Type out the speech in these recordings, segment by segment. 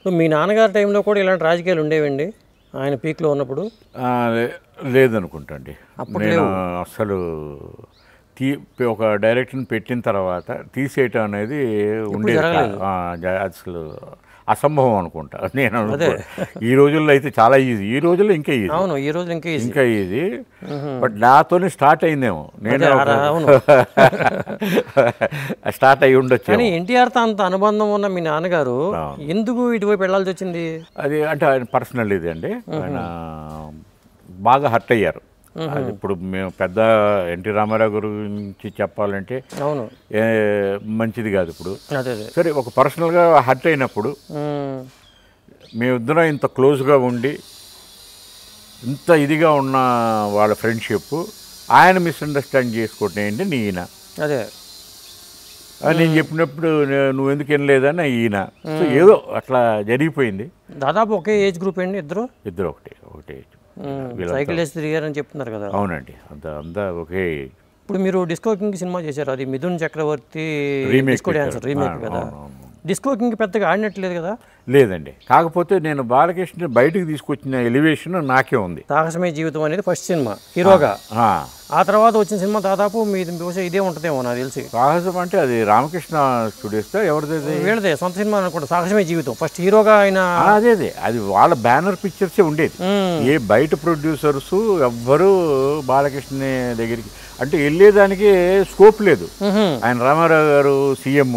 So మీ నాన్నగారి టైంలో కూడా ఇలాంటి రాజకీయాలు ఉండేవండి ఆయన పీక్లో ఉన్నప్పుడు? లేదనుకుంటా అండి. నేను అసలు ఒక డైరెక్టర్ని పెట్టిన తర్వాత తీసేయటం అనేది ఉండేది అసలు అసంభవం అనుకుంటా నేను. ఈ రోజుల్లో అయితే చాలా ఈజీ, ఈ రోజుల్లో ఇంకా ఈజీ. అవును, ఈ రోజు ఇంకా ఈజీ. బట్ నాతోనే స్టార్ట్ అయిందేమో, నేను స్టార్ట్ అయ్యి ఉండొచ్చు. కానీ ఎన్టీఆర్తో అంత అనుబంధం ఉన్న మీ నాన్నగారు ఎందుకు ఇటువైపు వెళ్ళాల్సి వచ్చింది? అది అంటే ఆయన పర్సనల్ ఇది అండి. ఆయన బాగా హర్ట్ అయ్యారు. అది ఇప్పుడు మేము పెద్ద ఎన్టీ రామారావు గురించి చెప్పాలంటే అవును మంచిది కాదు. ఇప్పుడు సరే ఒక పర్సనల్గా హర్ట్ అయినప్పుడు మేమిద్దరం ఇంత క్లోజ్గా ఉండి ఇంత ఇదిగా ఉన్న వాళ్ళ ఫ్రెండ్షిప్ ఆయన మిస్అండర్స్టాండ్ చేసుకోవటం ఏంటి ఈయన అదే నేను చెప్పినప్పుడు నువ్వు ఎందుకు వినలేదని ఈయన. సో ఏదో అట్లా జరిగిపోయింది. దాదాపు ఒకే ఏజ్ గ్రూప్ అండి ఇద్దరు ఒకటే ఏజ్. సైకిల్ వేసి తిరిగారని చెప్తున్నారు కదా? అవునండి, అంతా ఒకే. ఇప్పుడు మీరు డిస్కో కింగ్ సినిమా చేశారు, అది మిథున్ చక్రవర్తి డిస్కో డాన్సర్ రీమేక్ కదా. డిస్కో కింగ్ పెద్దగా ఆడినట్లేదు కదా? లేదండి, కాకపోతే నేను బాలకృష్ణ బయటకు తీసుకొచ్చిన ఎలివేషన్ నాకే ఉంది. సాహసమే జీవితం అనేది ఫస్ట్ సినిమా హీరోగా. ఆ తర్వాత వచ్చిన సినిమా దాదాపు మీది బహుశా ఇదే ఉంటుందేమో నాకు తెలిసి. సాహసం అంటే అది రామకృష్ణ స్టూడియోస్తో ఎవరిది? వీళ్ళదే సొంత సినిమా అనుకుంటా, సాహసమే జీవితం ఫస్ట్ హీరోగా ఆయన. అదే అది వాళ్ళ బ్యానర్ పిక్చర్సే ఉండేది. ఏ బయట ప్రొడ్యూసర్స్ ఎవ్వరూ బాలకృష్ణ దగ్గరికి అంటే వెళ్ళేదానికి స్కోప్ లేదు. ఆయన రామారావు గారు సీఎం,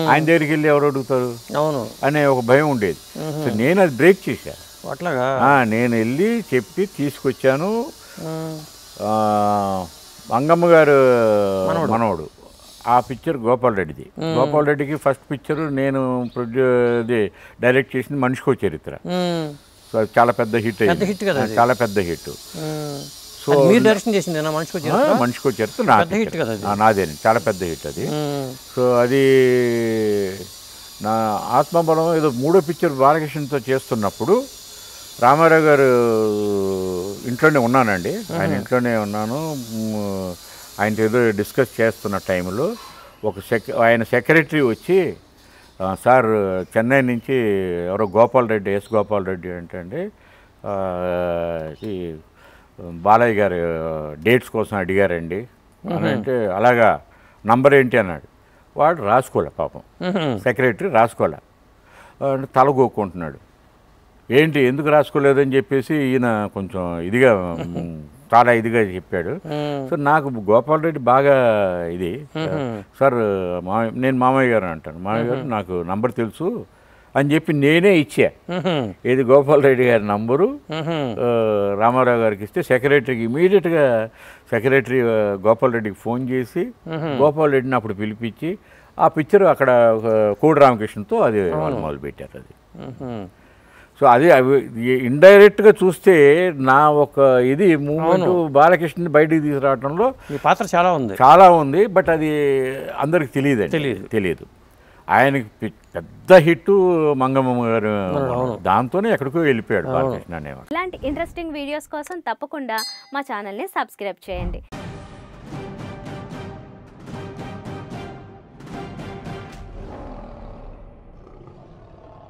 ఆయన దగ్గరికి వెళ్ళి ఎవరు అడుగుతారు అవును అనే ఒక భయం ఉండేది. సో నేను అది బ్రేక్ చేశాను. అట్లాగా నేను వెళ్ళి చెప్పి తీసుకొచ్చాను. మంగమ్మ గారు మనవడు ఆ పిక్చర్ గోపాల్ రెడ్డిది. గోపాల్ రెడ్డికి ఫస్ట్ పిక్చర్ నేను డైరెక్ట్ చేసింది మనిషికో చరిత్ర. సో అది చాలా పెద్ద హిట్ అయ్యింది, చాలా పెద్ద హిట్. సో మీరు డైరెక్షన్ చేసింది మనిషికో చరిత్ర నాదే, చాలా పెద్ద హిట్ అది. సో అది నా ఆత్మబలం ఏదో మూడో పిక్చర్ బాలకృష్ణతో చేస్తున్నప్పుడు రామారావు గారు ఇంట్లోనే ఉన్నానండి. ఆయన ఇంట్లోనే ఉన్నాను. ఆయనతో ఏదో డిస్కస్ చేస్తున్న టైంలో ఆయన సెక్రటరీ వచ్చి, సార్ చెన్నై నుంచి ఎవరో గోపాల్ రెడ్డి, గోపాల్ రెడ్డి అంటే ఈ బాలయ్య గారు డేట్స్ కోసం అడిగారండి అని అంటే, అలాగా నంబర్ ఏంటి అన్నాడు. వాడు రాసుకోలే పాపం, సెక్రటరీ రాసుకోలే, తల గోక్కుంటున్నాడు. ఏంటి ఎందుకు రాసుకోలేదని చెప్పేసి ఈయన కొంచెం ఇదిగా చాలా ఇదిగా చెప్పాడు. సో నాకు గోపాల్ రెడ్డి బాగా ఇది, సార్ నేను మామయ్య గారు అంటాను, మామయ్య గారు నాకు నంబర్ తెలుసు అని చెప్పి నేనే ఇచ్చా. ఇది గోపాల్ రెడ్డి గారి నంబరు రామారావు గారికి ఇస్తే సెక్రటరీకి ఇమీడియట్గా సెక్రటరీ గోపాల్ రెడ్డికి ఫోన్ చేసి గోపాల్ రెడ్డిని అప్పుడు పిలిపించి ఆ పిక్చర్ అక్కడ కోడి రామకృష్ణతో అది వాళ్ళు మొదలుపెట్టారు. అది సో అది ఇండైరెక్ట్గా చూస్తే నా ఒక ఇది మూమెంట్ బాలకృష్ణని బయటికి తీసుకురావడంలో పాత్ర చాలా ఉంది. బట్ అది అందరికి తెలియదు. ఆయనకి పెద్ద హిట్ మంగమ్మ గారు, దాంతోనే ఎక్కడికో వెళ్ళిపోయాడు బాలకృష్ణ అనేవాడు. ఇలాంటి ఇంట్రెస్టింగ్ వీడియోస్ కోసం తప్పకుండా మా ఛానల్ని సబ్స్క్రైబ్ చేయండి.